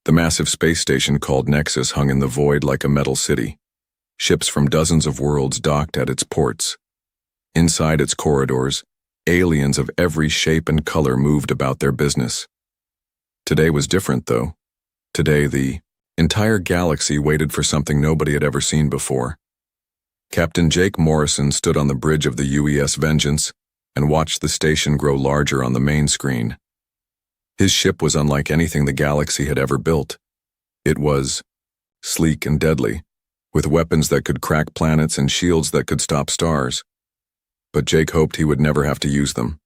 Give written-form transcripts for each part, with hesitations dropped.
The massive space station called Nexus hung in the void like a metal city. Ships from dozens of worlds docked at its ports. Inside its corridors, aliens of every shape and color moved about their business. Today was different, though. Today, the entire galaxy waited for something nobody had ever seen before. Captain Jake Morrison stood on the bridge of the UES Vengeance and watched the station grow larger on the main screen. His ship was unlike anything the galaxy had ever built. It was sleek and deadly, with weapons that could crack planets and shields that could stop stars. But Jake hoped he would never have to use them.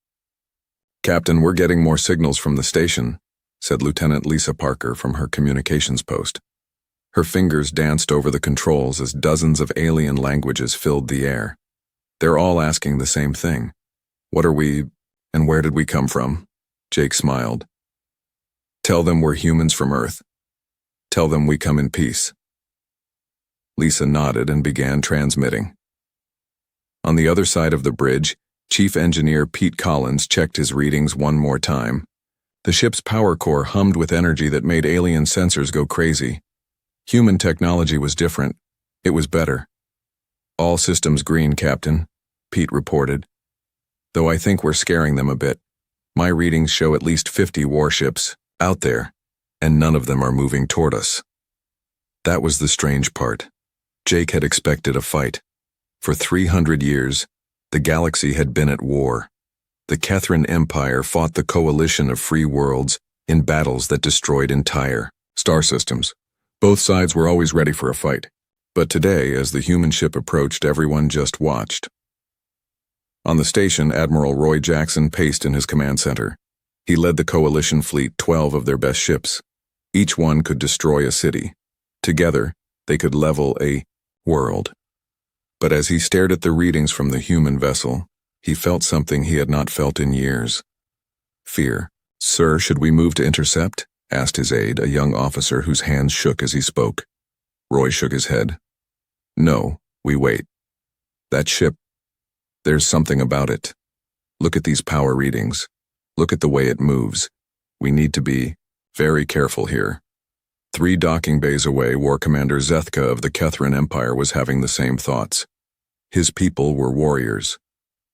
"Captain, we're getting more signals from the station," said Lieutenant Lisa Parker from her communications post. Her fingers danced over the controls as dozens of alien languages filled the air. "They're all asking the same thing. What are we, and where did we come from?" Jake smiled. "Tell them we're humans from Earth. Tell them we come in peace." Lisa nodded and began transmitting. On the other side of the bridge, Chief Engineer Pete Collins checked his readings one more time. The ship's power core hummed with energy that made alien sensors go crazy. Human technology was different. It was better. "All systems green, Captain," Pete reported. "Though I think we're scaring them a bit. My readings show at least 50 warships out there, and none of them are moving toward us." That was the strange part. Jake had expected a fight. For 300 years, the galaxy had been at war. The Kethran Empire fought the coalition of free worlds in battles that destroyed entire star systems. Both sides were always ready for a fight. But today, as the human ship approached, everyone just watched. On the station, Admiral Roy Jackson paced in his command center. He led the coalition fleet, 12 of their best ships. Each one could destroy a city. Together, they could level a world. But as he stared at the readings from the human vessel, he felt something he had not felt in years. Fear. "Sir, should we move to intercept?" asked his aide, a young officer whose hands shook as he spoke. Roy shook his head. "No, we wait. That ship, there's something about it. Look at these power readings. Look at the way it moves. We need to be very careful here." 3 docking bays away, War Commander Zethka of the Kethran Empire was having the same thoughts. His people were warriors.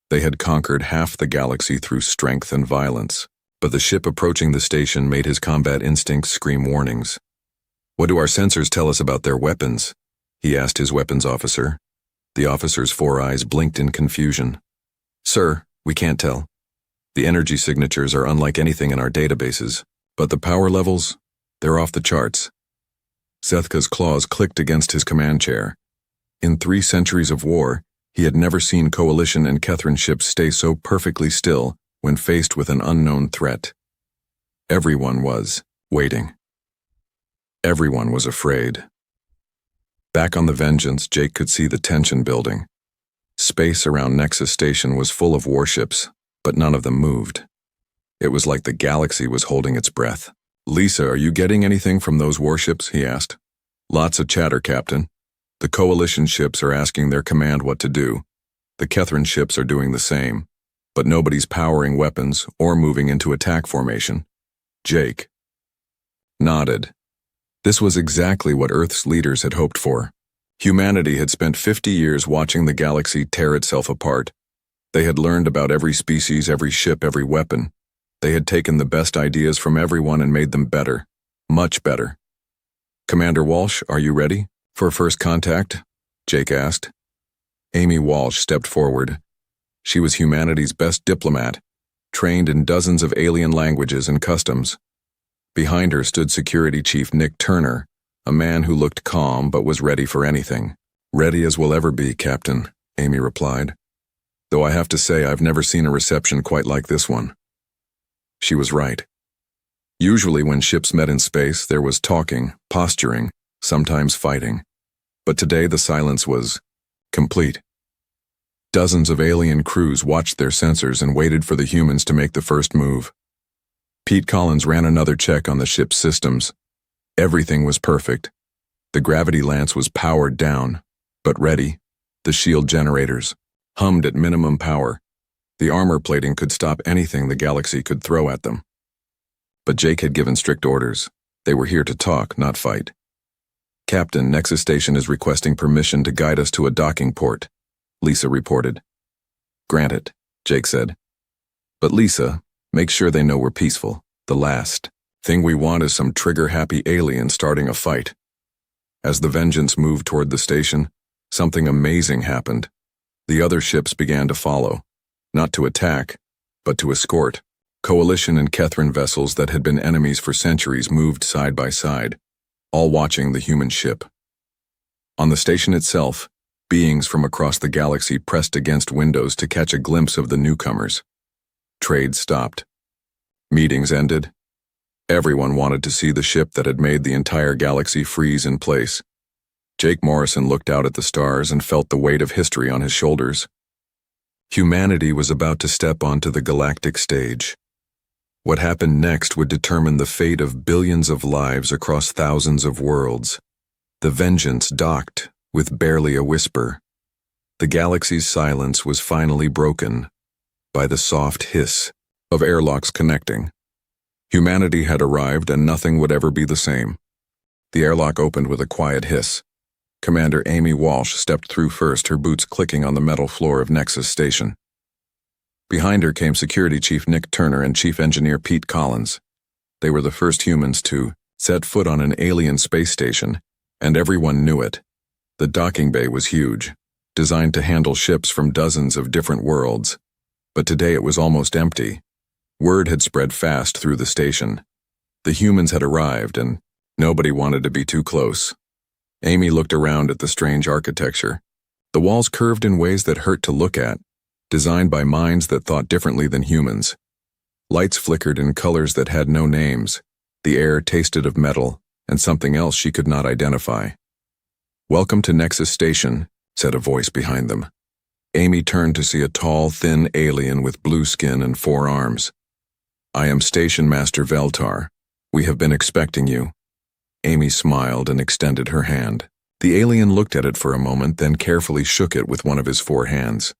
They had conquered half the galaxy through strength and violence, but the ship approaching the station made his combat instincts scream warnings. "What do our sensors tell us about their weapons?" he asked his weapons officer. The officer's 4 eyes blinked in confusion. "Sir, we can't tell. The energy signatures are unlike anything in our databases, but the power levels, they're off the charts." Zethka's claws clicked against his command chair. In 3 centuries of war, he had never seen Coalition and Kethran ships stay so perfectly still when faced with an unknown threat. Everyone was waiting. Everyone was afraid. Back on the Vengeance, Jake could see the tension building. Space around Nexus Station was full of warships, but none of them moved. It was like the galaxy was holding its breath. "Lisa, are you getting anything from those warships?" he asked. "Lots of chatter, Captain. The Coalition ships are asking their command what to do. The Kethran ships are doing the same, but nobody's powering weapons or moving into attack formation." Jake nodded. This was exactly what Earth's leaders had hoped for. Humanity had spent 50 years watching the galaxy tear itself apart. They had learned about every species, every ship, every weapon. They had taken the best ideas from everyone and made them better, much better. "Commander Walsh, are you ready for first contact?" Jake asked. Amy Walsh stepped forward. She was humanity's best diplomat, trained in dozens of alien languages and customs. Behind her stood Security Chief Nick Turner, a man who looked calm but was ready for anything. "Ready as we'll ever be, Captain," Amy replied. "Though I have to say I've never seen a reception quite like this one." She was right. Usually when ships met in space, there was talking, posturing, sometimes fighting. But today the silence was complete. Dozens of alien crews watched their sensors and waited for the humans to make the first move. Pete Collins ran another check on the ship's systems. Everything was perfect. The gravity lance was powered down, but ready. The shield generators hummed at minimum power. The armor plating could stop anything the galaxy could throw at them. But Jake had given strict orders. They were here to talk, not fight. "Captain, Nexus Station is requesting permission to guide us to a docking port," Lisa reported. "Granted," Jake said. "But Lisa, make sure they know we're peaceful. The last thing we want is some trigger-happy alien starting a fight." As the Vengeance moved toward the station, something amazing happened. The other ships began to follow, not to attack, but to escort. Coalition and Kethran vessels that had been enemies for centuries moved side by side, all watching the human ship. On the station itself, beings from across the galaxy pressed against windows to catch a glimpse of the newcomers. Trade stopped. Meetings ended. Everyone wanted to see the ship that had made the entire galaxy freeze in place. Jake Morrison looked out at the stars and felt the weight of history on his shoulders. Humanity was about to step onto the galactic stage. What happened next would determine the fate of billions of lives across thousands of worlds. The Vengeance docked, with barely a whisper. The galaxy's silence was finally broken by the soft hiss of airlocks connecting. Humanity had arrived and nothing would ever be the same. The airlock opened with a quiet hiss. Commander Amy Walsh stepped through first, her boots clicking on the metal floor of Nexus Station. Behind her came Security Chief Nick Turner and Chief Engineer Pete Collins. They were the first humans to set foot on an alien space station, and everyone knew it. The docking bay was huge, designed to handle ships from dozens of different worlds. But today it was almost empty. Word had spread fast through the station. The humans had arrived, and nobody wanted to be too close. Amy looked around at the strange architecture. The walls curved in ways that hurt to look at, designed by minds that thought differently than humans. Lights flickered in colors that had no names. The air tasted of metal and something else she could not identify. "Welcome to Nexus Station," said a voice behind them. Amy turned to see a tall, thin alien with blue skin and 4 arms. "I am Station Master Veltar. We have been expecting you." Amy smiled and extended her hand. The alien looked at it for a moment, then carefully shook it with one of his 4 hands.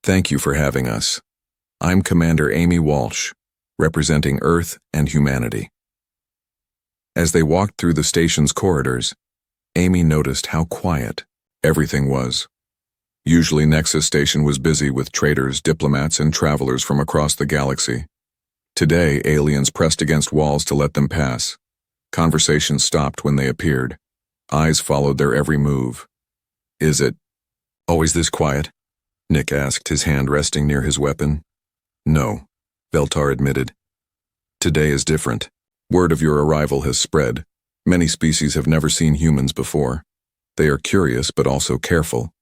"Thank you for having us. I'm Commander Amy Walsh, representing Earth and humanity." As they walked through the station's corridors, Amy noticed how quiet everything was. Usually Nexus Station was busy with traders, diplomats, and travelers from across the galaxy. Today, aliens pressed against walls to let them pass. Conversations stopped when they appeared. Eyes followed their every move. "Is it always this quiet?" Nick asked, his hand resting near his weapon. "No," Veltar admitted. "Today is different. Word of your arrival has spread. Many species have never seen humans before. They are curious but also careful."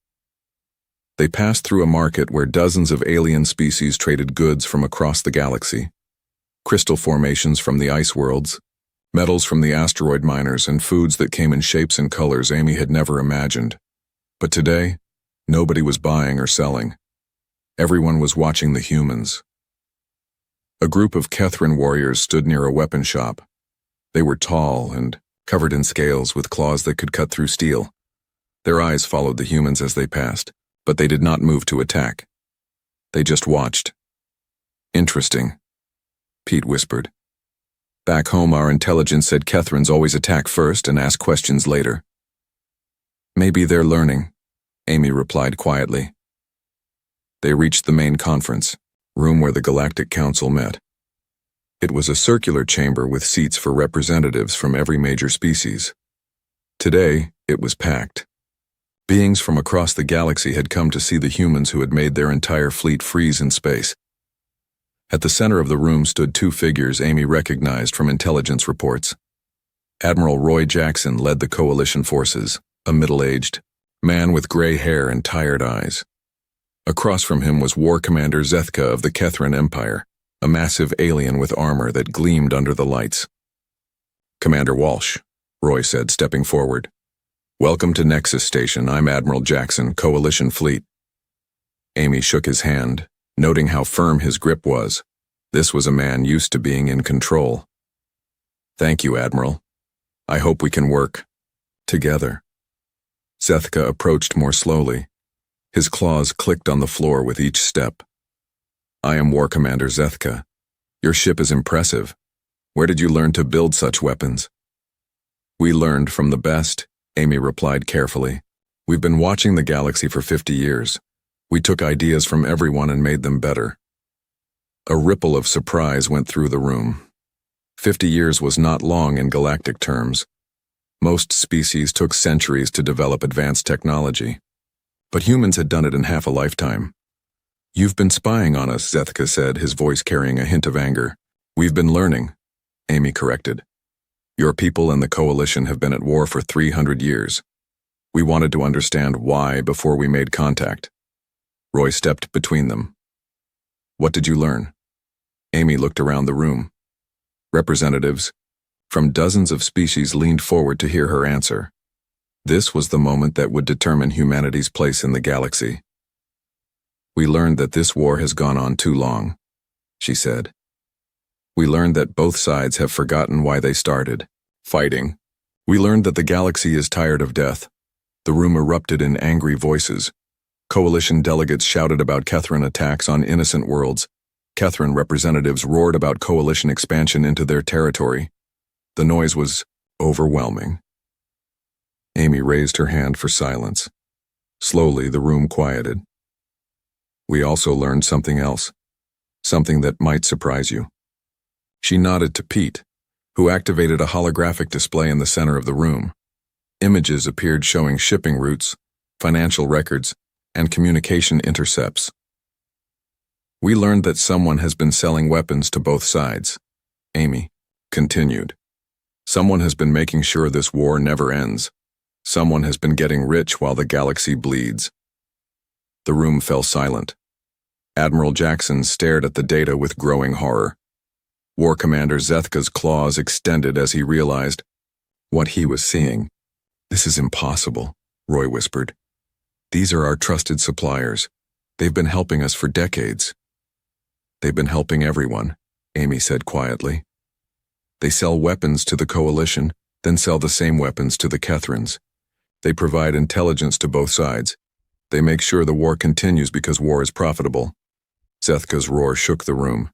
They passed through a market where dozens of alien species traded goods from across the galaxy. Crystal formations from the ice worlds, metals from the asteroid miners, and foods that came in shapes and colors Amy had never imagined. But today, nobody was buying or selling. Everyone was watching the humans. A group of Kethran warriors stood near a weapon shop. They were tall and covered in scales with claws that could cut through steel. Their eyes followed the humans as they passed, but they did not move to attack. They just watched. "Interesting," Pete whispered. "Back home, our intelligence said Kethrans always attack first and ask questions later." "Maybe they're learning," Amy replied quietly. They reached the main conference room where the Galactic Council met. It was a circular chamber with seats for representatives from every major species. Today, it was packed. Beings from across the galaxy had come to see the humans who had made their entire fleet freeze in space. At the center of the room stood 2 figures Amy recognized from intelligence reports. Admiral Roy Jackson led the coalition forces, a middle-aged man with gray hair and tired eyes. Across from him was War Commander Zethka of the Kethran Empire, a massive alien with armor that gleamed under the lights. "Commander Walsh," Roy said, stepping forward. "Welcome to Nexus Station. I'm Admiral Jackson, Coalition Fleet." Amy shook his hand, noting how firm his grip was. This was a man used to being in control. "Thank you, Admiral. I hope we can work together." Zethka approached more slowly. His claws clicked on the floor with each step. "I am War Commander Zethka. Your ship is impressive. Where did you learn to build such weapons? We learned from the best, Amy replied carefully. We've been watching the galaxy for 50 years. We took ideas from everyone and made them better. A ripple of surprise went through the room. 50 years was not long in galactic terms. Most species took centuries to develop advanced technology. But humans had done it in half a lifetime. You've been spying on us, Zethka said, his voice carrying a hint of anger. We've been learning, Amy corrected. Your people and the Coalition have been at war for 300 years. We wanted to understand why before we made contact. Roy stepped between them. What did you learn? Amy looked around the room. Representatives from dozens of species leaned forward to hear her answer. This was the moment that would determine humanity's place in the galaxy. We learned that this war has gone on too long, she said. We learned that both sides have forgotten why they started fighting. We learned that the galaxy is tired of death. The room erupted in angry voices. Coalition delegates shouted about Kethran attacks on innocent worlds. Kethran representatives roared about Coalition expansion into their territory. The noise was overwhelming. Amy raised her hand for silence. Slowly, the room quieted. We also learned something else, something that might surprise you. She nodded to Pete, who activated a holographic display in the center of the room. Images appeared showing shipping routes, financial records, and communication intercepts. We learned that someone has been selling weapons to both sides, Amy continued. Someone has been making sure this war never ends. Someone has been getting rich while the galaxy bleeds. The room fell silent. Admiral Jackson stared at the data with growing horror. War Commander Zethka's claws extended as he realized what he was seeing. This is impossible, Roy whispered. These are our trusted suppliers. They've been helping us for decades. They've been helping everyone, Amy said quietly. They sell weapons to the Coalition, then sell the same weapons to the Kethrans. They provide intelligence to both sides. They make sure the war continues because war is profitable. Zethka's roar shook the room.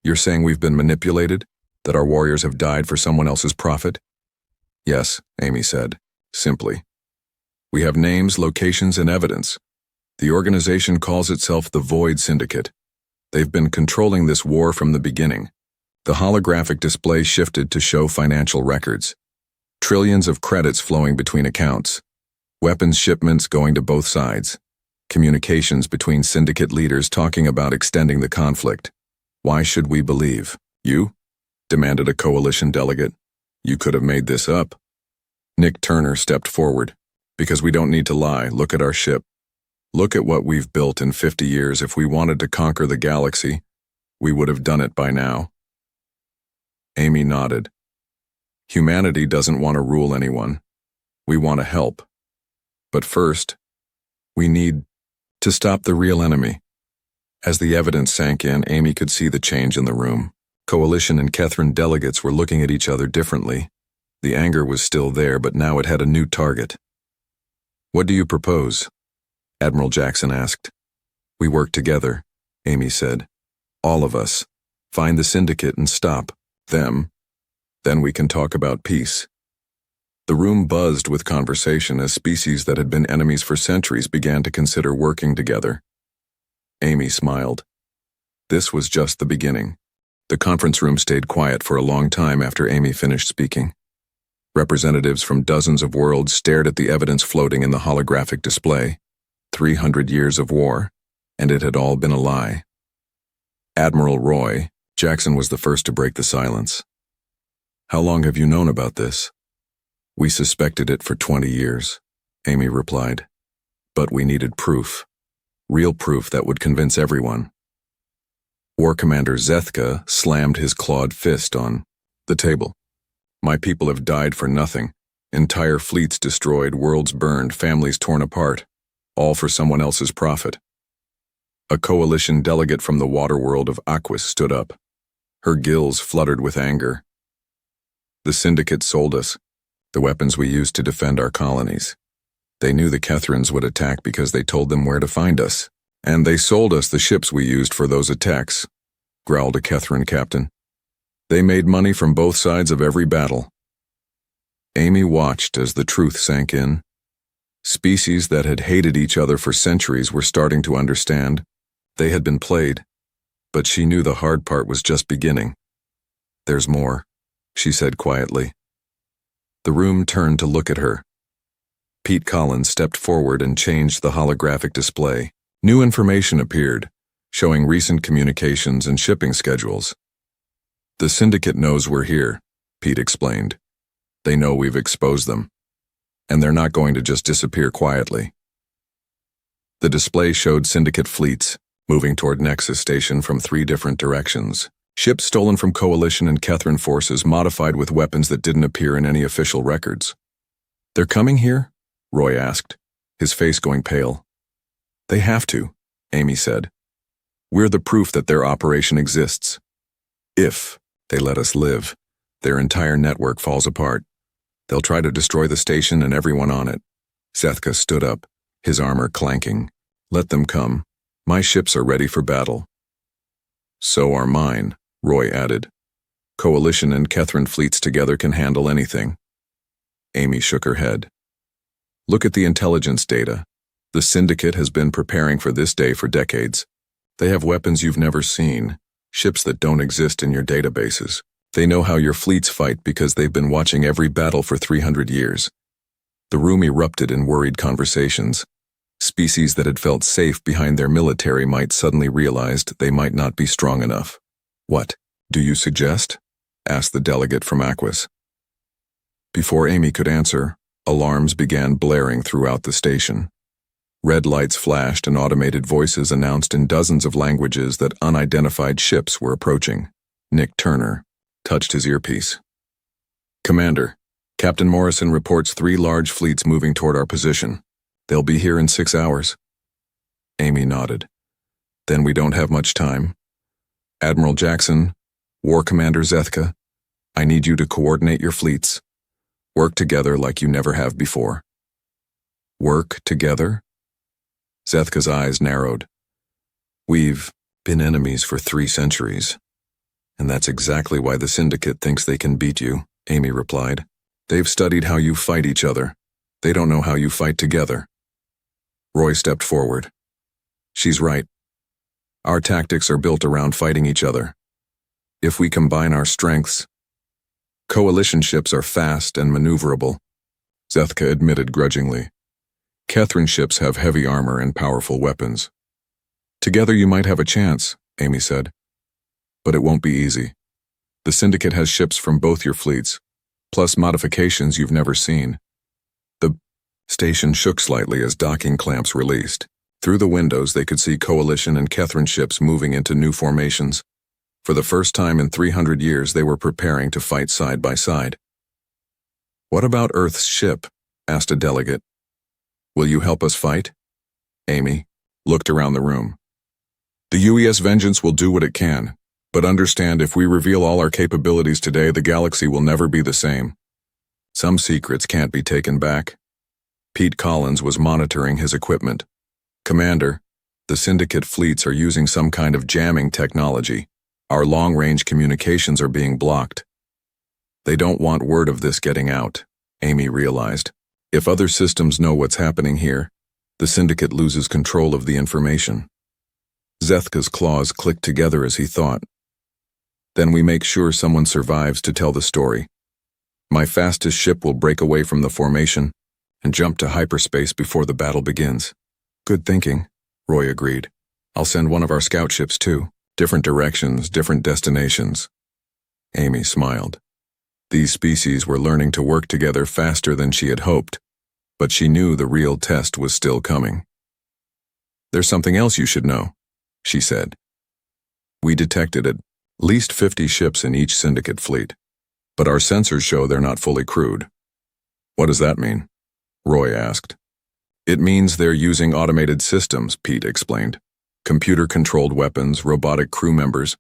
You're saying we've been manipulated? That our warriors have died for someone else's profit? Yes, Amy said, simply. We have names, locations, and evidence. The organization calls itself the Void Syndicate. They've been controlling this war from the beginning. The holographic display shifted to show financial records. Trillions of credits flowing between accounts. Weapons shipments going to both sides. Communications between syndicate leaders talking about extending the conflict. Why should we believe? You? Demanded a Coalition delegate. You could have made this up. Nick Turner stepped forward. Because we don't need to lie, look at our ship. Look at what we've built in 50 years. If we wanted to conquer the galaxy, we would have done it by now. Amy nodded. Humanity doesn't want to rule anyone. We want to help. But first, we need to stop the real enemy. As the evidence sank in, Amy could see the change in the room. Coalition and Kethran delegates were looking at each other differently. The anger was still there, but now it had a new target. What do you propose? Admiral Jackson asked. We work together, Amy said. All of us. Find the syndicate and stop them. Then we can talk about peace. The room buzzed with conversation as species that had been enemies for centuries began to consider working together. Amy smiled. This was just the beginning. The conference room stayed quiet for a long time after Amy finished speaking. Representatives from dozens of worlds stared at the evidence floating in the holographic display. 300 years of war, and it had all been a lie. Admiral Roy Jackson was the first to break the silence. How long have you known about this? We suspected it for 20 years, Amy replied. But we needed proof. Real proof that would convince everyone. War Commander Zethka slammed his clawed fist on the table. My people have died for nothing. Entire fleets destroyed, worlds burned, families torn apart. All for someone else's profit. A Coalition delegate from the water world of Aquis stood up. Her gills fluttered with anger. The Syndicate sold us the weapons we used to defend our colonies. They knew the Kethrans would attack because they told them where to find us. And they sold us the ships we used for those attacks, growled a Kethran captain. They made money from both sides of every battle. Amy watched as the truth sank in. Species that had hated each other for centuries were starting to understand. They had been played, but she knew the hard part was just beginning. "There's more," she said quietly. The room turned to look at her. Pete Collins stepped forward and changed the holographic display. New information appeared, showing recent communications and shipping schedules. "The Syndicate knows we're here," Pete explained. "They know we've exposed them, and they're not going to just disappear quietly." The display showed Syndicate fleets moving toward Nexus Station from 3 different directions. Ships stolen from Coalition and Kethran forces modified with weapons that didn't appear in any official records. "They're coming here?" Roy asked, his face going pale. "They have to," Amy said. "We're the proof that their operation exists. If they let us live, their entire network falls apart. They'll try to destroy the station and everyone on it." Zethka stood up, his armor clanking. "Let them come. My ships are ready for battle." "So are mine," Roy added. "Coalition and Kethran fleets together can handle anything." Amy shook her head. "Look at the intelligence data. The Syndicate has been preparing for this day for decades. They have weapons you've never seen, ships that don't exist in your databases. They know how your fleets fight because they've been watching every battle for 300 years. The room erupted in worried conversations. Species that had felt safe behind their military might suddenly realize they might not be strong enough. "What do you suggest?" asked the delegate from Aquis. Before Amy could answer, alarms began blaring throughout the station. Red lights flashed and automated voices announced in dozens of languages that unidentified ships were approaching. Nick Turner touched his earpiece. "Commander, Captain Morrison reports 3 large fleets moving toward our position. They'll be here in 6 hours. Amy nodded. "Then we don't have much time. Admiral Jackson, War Commander Zethka, I need you to coordinate your fleets. Work together like you never have before." "Work together?" Zethka's eyes narrowed. "We've been enemies for 3 centuries. And that's exactly why the Syndicate thinks they can beat you," Amy replied. "They've studied how you fight each other. They don't know how you fight together." Roy stepped forward. "She's right. Our tactics are built around fighting each other. If we combine our strengths..." "Coalition ships are fast and maneuverable," Zethka admitted grudgingly. "Kethran ships have heavy armor and powerful weapons. Together you might have a chance," Amy said. "But it won't be easy. The Syndicate has ships from both your fleets, plus modifications you've never seen." The station shook slightly as docking clamps released. Through the windows they could see Coalition and Kethran ships moving into new formations. For the first time in 300 years they were preparing to fight side by side. "What about Earth's ship?" asked a delegate. "Will you help us fight?" Amy looked around the room. "The UES Vengeance will do what it can, but understand if we reveal all our capabilities today, the galaxy will never be the same. Some secrets can't be taken back." Pete Collins was monitoring his equipment. "Commander, the Syndicate fleets are using some kind of jamming technology. Our long-range communications are being blocked." "They don't want word of this getting out," Amy realized. "If other systems know what's happening here, the Syndicate loses control of the information." Zethka's claws clicked together as he thought. "Then we make sure someone survives to tell the story. My fastest ship will break away from the formation and jump to hyperspace before the battle begins." "Good thinking," Roy agreed. "I'll send one of our scout ships too. Different directions, different destinations." Amy smiled. These species were learning to work together faster than she had hoped, but she knew the real test was still coming. "There's something else you should know," she said. "We detected at least 50 ships in each Syndicate fleet, but our sensors show they're not fully crewed." "What does that mean?" Roy asked. "It means they're using automated systems," Pete explained. "Computer-controlled weapons, robotic crew members.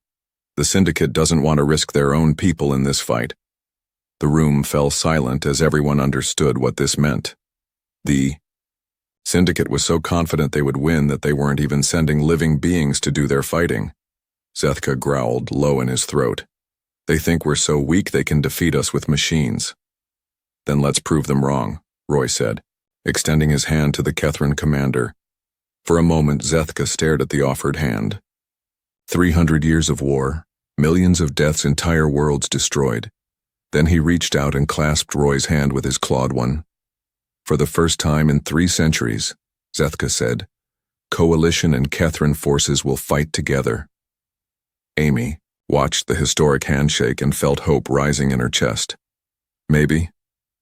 The Syndicate doesn't want to risk their own people in this fight." The room fell silent as everyone understood what this meant. The Syndicate was so confident they would win that they weren't even sending living beings to do their fighting. Zethka growled low in his throat. They think we're so weak they can defeat us with machines. Then let's prove them wrong, Roy said, extending his hand to the Kethran commander. For a moment, Zethka stared at the offered hand. 300 years of war, millions of deaths, entire worlds destroyed. Then he reached out and clasped Roy's hand with his clawed one. For the first time in 3 centuries, Zethka said, Coalition and Kethran forces will fight together. Amy watched the historic handshake and felt hope rising in her chest. Maybe,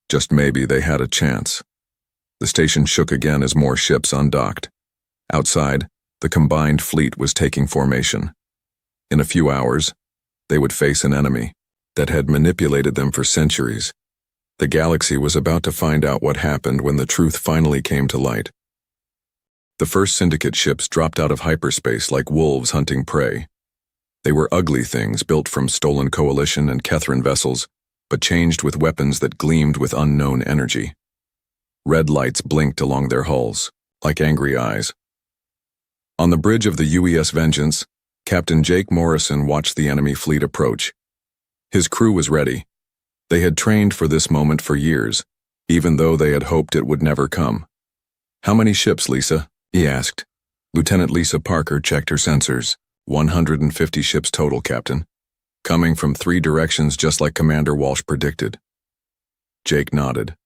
just maybe, they had a chance. The station shook again as more ships undocked. Outside, the combined fleet was taking formation. In a few hours, they would face an enemy that had manipulated them for centuries. The galaxy was about to find out what happened when the truth finally came to light. The first Syndicate ships dropped out of hyperspace like wolves hunting prey. They were ugly things built from stolen Coalition and Kethran vessels, but changed with weapons that gleamed with unknown energy. Red lights blinked along their hulls, like angry eyes. On the bridge of the UES Vengeance, Captain Jake Morrison watched the enemy fleet approach. His crew was ready. They had trained for this moment for years, even though they had hoped it would never come. "How many ships, Lisa?" he asked. Lieutenant Lisa Parker checked her sensors. 150 ships total, Captain. Coming from 3 directions just like Commander Walsh predicted. Jake nodded.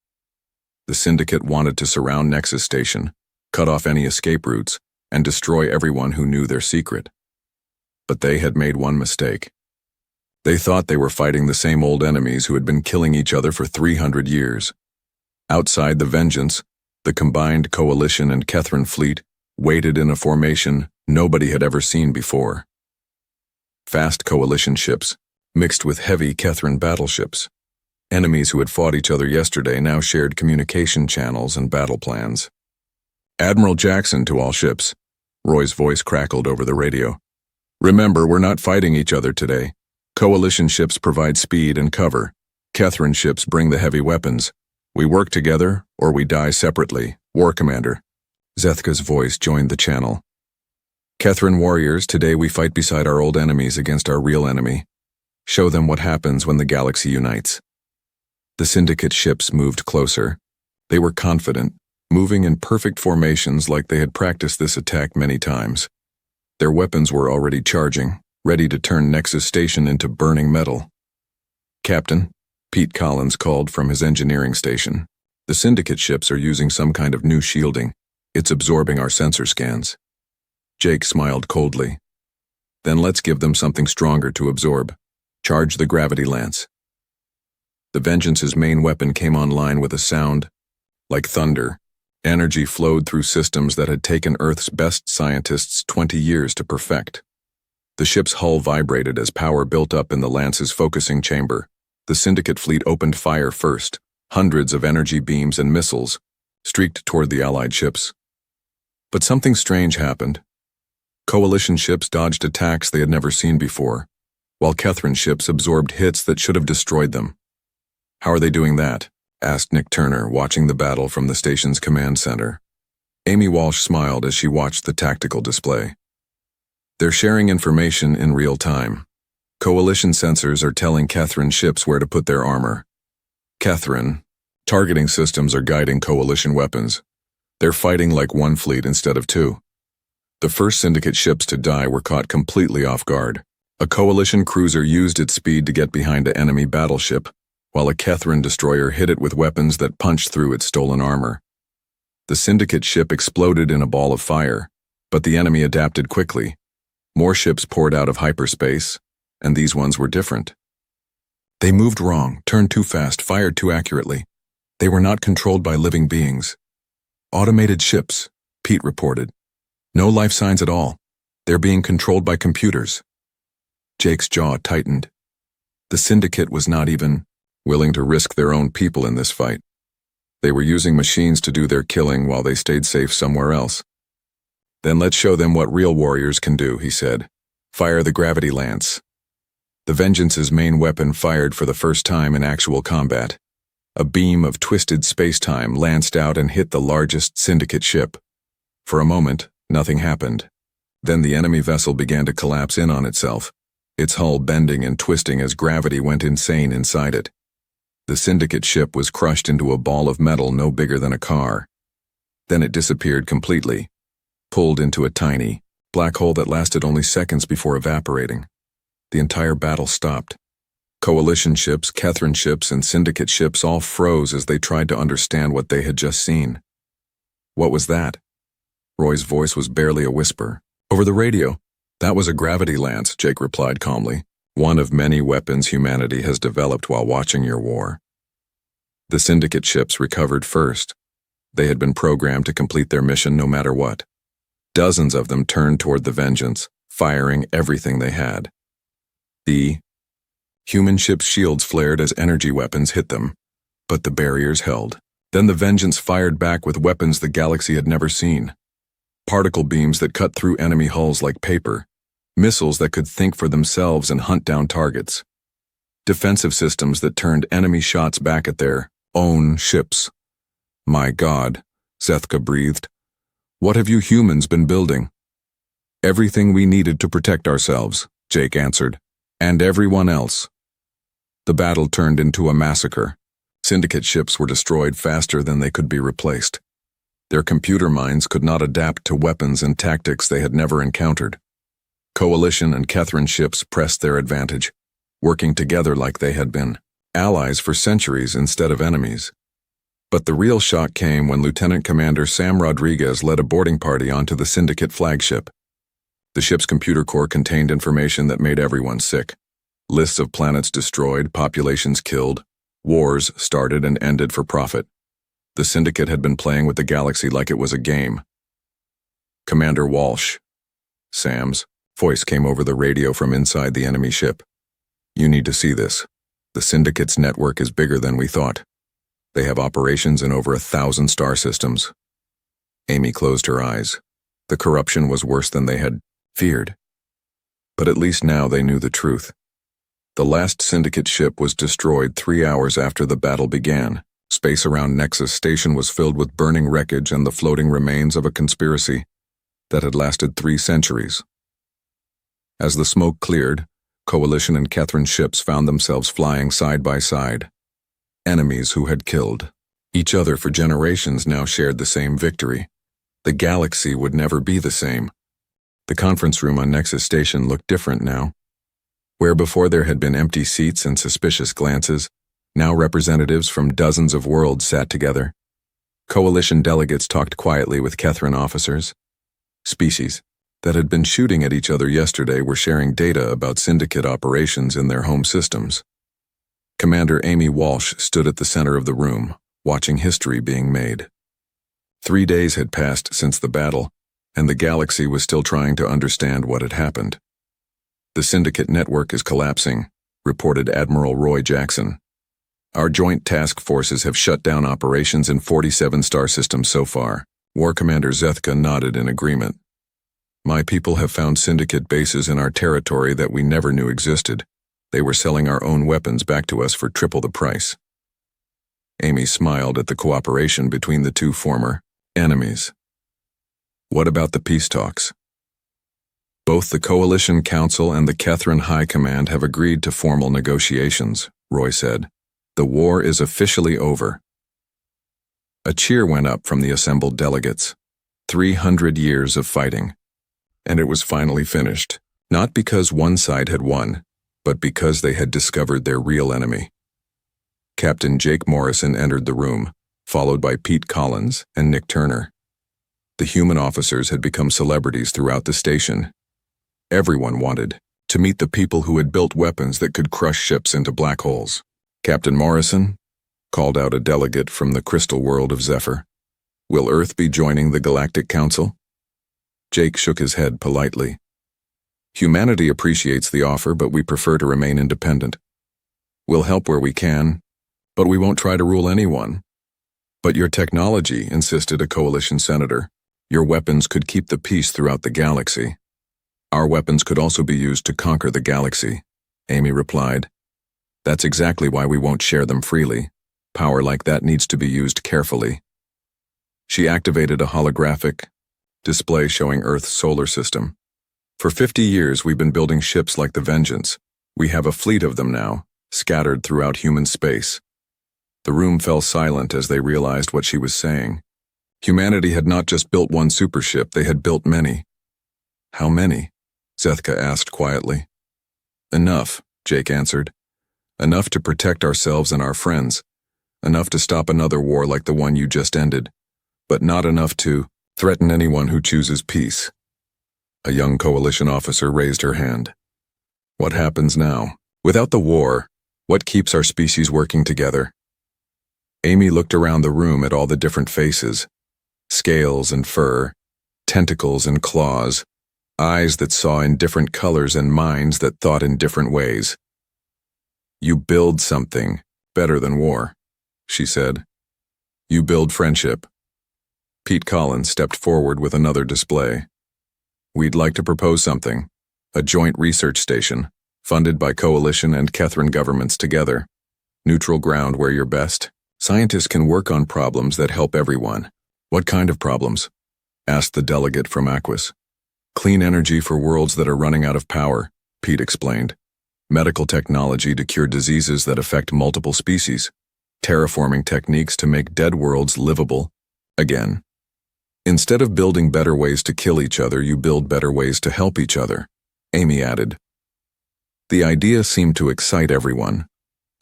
The Syndicate wanted to surround Nexus Station, cut off any escape routes, and destroy everyone who knew their secret. But they had made one mistake. They thought they were fighting the same old enemies who had been killing each other for 300 years. Outside the Vengeance, the combined Coalition and Kethran fleet waited in a formation nobody had ever seen before. Fast Coalition ships, mixed with heavy Kethran battleships. Enemies who had fought each other yesterday now shared communication channels and battle plans. "Admiral Jackson to all ships," Roy's voice crackled over the radio. "Remember, we're not fighting each other today. Coalition ships provide speed and cover. Kethran ships bring the heavy weapons. We work together, or we die separately, War Commander." Zethka's voice joined the channel. "Kethran warriors, today we fight beside our old enemies against our real enemy. Show them what happens when the galaxy unites." The Syndicate ships moved closer. They were confident, moving in perfect formations like they had practiced this attack many times. Their weapons were already charging, ready to turn Nexus Station into burning metal. "Captain," Pete Collins called from his engineering station, "the Syndicate ships are using some kind of new shielding. It's absorbing our sensor scans." Jake smiled coldly. "Then let's give them something stronger to absorb. Charge the gravity lance." The Vengeance's main weapon came online with a sound like thunder. Energy flowed through systems that had taken Earth's best scientists 20 years to perfect. The ship's hull vibrated as power built up in the lance's focusing chamber. The Syndicate fleet opened fire first. Hundreds of energy beams and missiles streaked toward the Allied ships. But something strange happened. Coalition ships dodged attacks they had never seen before, while Kethran ships absorbed hits that should have destroyed them. "How are they doing that?" asked Nick Turner, watching the battle from the station's command center. Amy Walsh smiled as she watched the tactical display. "They're sharing information in real time. Coalition sensors are telling Kethran ships where to put their armor. Kethran targeting systems are guiding Coalition weapons. They're fighting like one fleet instead of 2. The first Syndicate ships to die were caught completely off guard. A Coalition cruiser used its speed to get behind an enemy battleship, while a Kethran destroyer hit it with weapons that punched through its stolen armor. The Syndicate ship exploded in a ball of fire, but the enemy adapted quickly. More ships poured out of hyperspace, and these ones were different. They moved wrong, turned too fast, fired too accurately. They were not controlled by living beings. "Automated ships," Pete reported. "No life signs at all. They're being controlled by computers." Jake's jaw tightened. The Syndicate was not even willing to risk their own people in this fight. They were using machines to do their killing while they stayed safe somewhere else. "Then let's show them what real warriors can do," he said. "Fire the gravity lance." The Vengeance's main weapon fired for the first time in actual combat. A beam of twisted space-time lanced out and hit the largest Syndicate ship. For a moment, nothing happened. Then the enemy vessel began to collapse in on itself. its hull bending and twisting as gravity went insane inside it. The Syndicate ship was crushed into a ball of metal no bigger than a car. Then it disappeared completely, pulled into a tiny, black hole that lasted only seconds before evaporating. The entire battle stopped. Coalition ships, Catherine ships, and Syndicate ships all froze as they tried to understand what they had just seen. What was that? Roy's voice was barely a whisper. Over the radio. That was a gravity lance, Jake replied calmly. One of many weapons humanity has developed while watching your war. The Syndicate ships recovered first. They had been programmed to complete their mission no matter what. Dozens of them turned toward the Vengeance, firing everything they had. The human ship's shields flared as energy weapons hit them, but the barriers held. Then the Vengeance fired back with weapons the galaxy had never seen. Particle beams that cut through enemy hulls like paper, missiles that could think for themselves and hunt down targets, defensive systems that turned enemy shots back at their own ships. My God, Zethka breathed. What have you humans been building? Everything we needed to protect ourselves, Jake answered, and everyone else. The battle turned into a massacre. Syndicate ships were destroyed faster than they could be replaced. Their computer minds could not adapt to weapons and tactics they had never encountered. Coalition and Catherine ships pressed their advantage, working together like they had been allies for centuries instead of enemies. But the real shock came when Lieutenant Commander Sam Rodriguez led a boarding party onto the Syndicate flagship. The ship's computer core contained information that made everyone sick. Lists of planets destroyed, populations killed, wars started and ended for profit. The Syndicate had been playing with the galaxy like it was a game. Commander Walsh. Sam's voice came over the radio from inside the enemy ship. You need to see this. The Syndicate's network is bigger than we thought. They have operations in over 1,000 star systems. Amy closed her eyes. The corruption was worse than they had feared. But at least now they knew the truth. The last Syndicate ship was destroyed 3 hours after the battle began. Space around Nexus Station was filled with burning wreckage and the floating remains of a conspiracy that had lasted 3 centuries. As the smoke cleared, Coalition and Catherine ships found themselves flying side by side. Enemies who had killed each other for generations now shared the same victory. The galaxy would never be the same. The conference room on Nexus Station looked different now. Where before there had been empty seats and suspicious glances, now representatives from dozens of worlds sat together. Coalition delegates talked quietly with Catherine officers. Species that had been shooting at each other yesterday were sharing data about Syndicate operations in their home systems. Commander Amy Walsh stood at the center of the room, watching history being made. 3 days had passed since the battle, and the galaxy was still trying to understand what had happened. The Syndicate network is collapsing, reported Admiral Roy Jackson. Our joint task forces have shut down operations in 47 star systems so far. War Commander Zethka nodded in agreement. My people have found Syndicate bases in our territory that we never knew existed. They were selling our own weapons back to us for triple the price. Amy smiled at the cooperation between the two former enemies. What about the peace talks? Both the Coalition Council and the Catherine High Command have agreed to formal negotiations, Roy said. The war is officially over. A cheer went up from the assembled delegates. 300 years of fighting. And it was finally finished, not because one side had won, but because they had discovered their real enemy. Captain Jake Morrison entered the room, followed by Pete Collins and Nick Turner. The human officers had become celebrities throughout the station. Everyone wanted to meet the people who had built weapons that could crush ships into black holes. Captain Morrison called out a delegate from the crystal world of Zephyr. Will Earth be joining the Galactic Council? Jake shook his head politely. Humanity appreciates the offer, but we prefer to remain independent. We'll help where we can, but we won't try to rule anyone. But your technology, insisted a Coalition senator. Your weapons could keep the peace throughout the galaxy. Our weapons could also be used to conquer the galaxy, Amy replied. That's exactly why we won't share them freely. Power like that needs to be used carefully. She activated a holographic display showing Earth's solar system. For 50 years, we've been building ships like the Vengeance. We have a fleet of them now, scattered throughout human space. The room fell silent as they realized what she was saying. Humanity had not just built one supership, they had built many. How many? Zethka asked quietly. Enough, Jake answered. Enough to protect ourselves and our friends. Enough to stop another war like the one you just ended. But not enough to threaten anyone who chooses peace. A young coalition officer raised her hand. What happens now? Without the war, what keeps our species working together? Amy looked around the room at all the different faces. Scales and fur, tentacles and claws, eyes that saw in different colors and minds that thought in different ways. You build something better than war, she said. You build friendship. Pete Collins stepped forward with another display. We'd like to propose something, a joint research station, funded by Coalition and Kethrin governments together. Neutral ground where you're best. Scientists can work on problems that help everyone. What kind of problems? Asked the delegate from Aquis. Clean energy for worlds that are running out of power, Pete explained. Medical technology to cure diseases that affect multiple species. Terraforming techniques to make dead worlds livable again. Instead of building better ways to kill each other, you build better ways to help each other, Amy added. The idea seemed to excite everyone.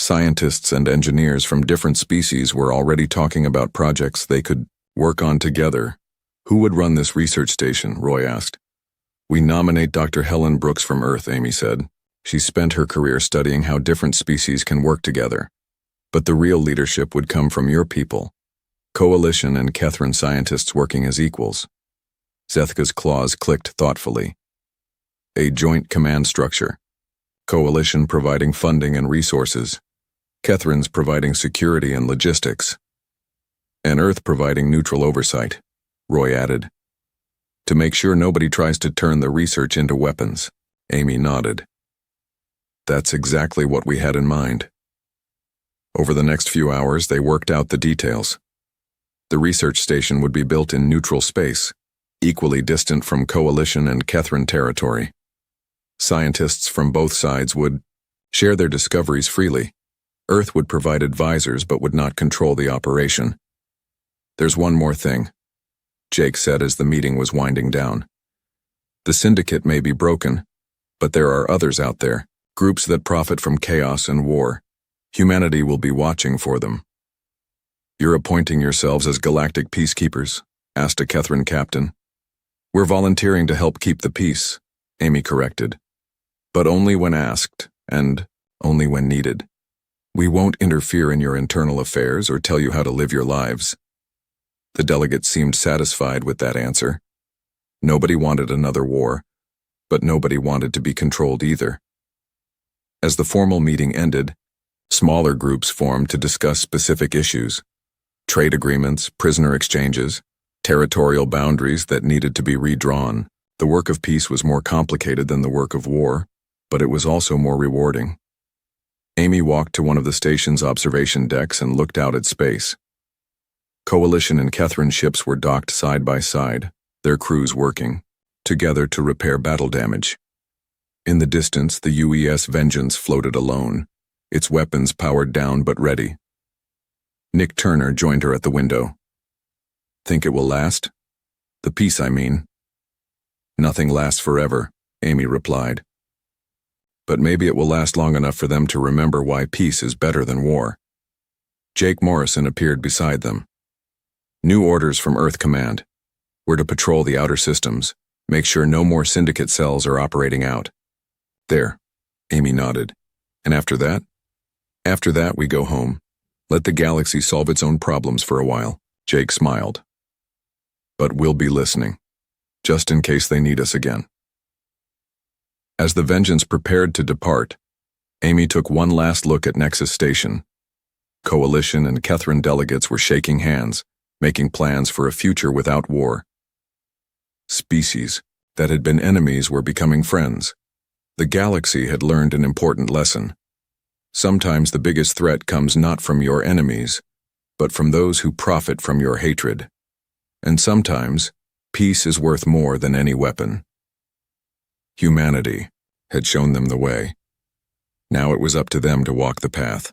Scientists and engineers from different species were already talking about projects they could work on together. Who would run this research station? Roy asked. We nominate Dr. Helen Brooks from Earth, Amy said. She spent her career studying how different species can work together. But the real leadership would come from your people. Coalition and Kethrin scientists working as equals. Zethka's claws clicked thoughtfully. A joint command structure. Coalition providing funding and resources. Kethrin's providing security and logistics. And Earth providing neutral oversight, Roy added. To make sure nobody tries to turn the research into weapons, Amy nodded. That's exactly what we had in mind. Over the next few hours, they worked out the details. The research station would be built in neutral space, equally distant from Coalition and Kethrin territory. Scientists from both sides would share their discoveries freely. Earth would provide advisors but would not control the operation. There's one more thing, Jake said as the meeting was winding down. The syndicate may be broken, but there are others out there, groups that profit from chaos and war. Humanity will be watching for them. You're appointing yourselves as galactic peacekeepers? Asked a Kethrin captain. We're volunteering to help keep the peace, Amy corrected. But only when asked, and only when needed. We won't interfere in your internal affairs or tell you how to live your lives. The delegate seemed satisfied with that answer. Nobody wanted another war, but nobody wanted to be controlled either. As the formal meeting ended, smaller groups formed to discuss specific issues. Trade agreements, prisoner exchanges, territorial boundaries that needed to be redrawn. The work of peace was more complicated than the work of war, but it was also more rewarding. Amy walked to one of the station's observation decks and looked out at space. Coalition and Kethrin ships were docked side by side, their crews working together to repair battle damage. In the distance, the UES Vengeance floated alone, its weapons powered down but ready. Nick Turner joined her at the window. Think it will last? The peace, I mean. Nothing lasts forever, Amy replied. But maybe it will last long enough for them to remember why peace is better than war. Jake Morrison appeared beside them. New orders from Earth Command. We're to patrol the outer systems, make sure no more syndicate cells are operating out. There, Amy nodded. And after that? After that, we go home. Let the galaxy solve its own problems for a while. Jake smiled. But we'll be listening, just in case they need us again. As the Vengeance prepared to depart, Amy took one last look at Nexus Station. Coalition and Kethrin delegates were shaking hands, making plans for a future without war. Species that had been enemies were becoming friends. The galaxy had learned an important lesson. Sometimes the biggest threat comes not from your enemies, but from those who profit from your hatred. And sometimes, peace is worth more than any weapon. Humanity had shown them the way. Now it was up to them to walk the path.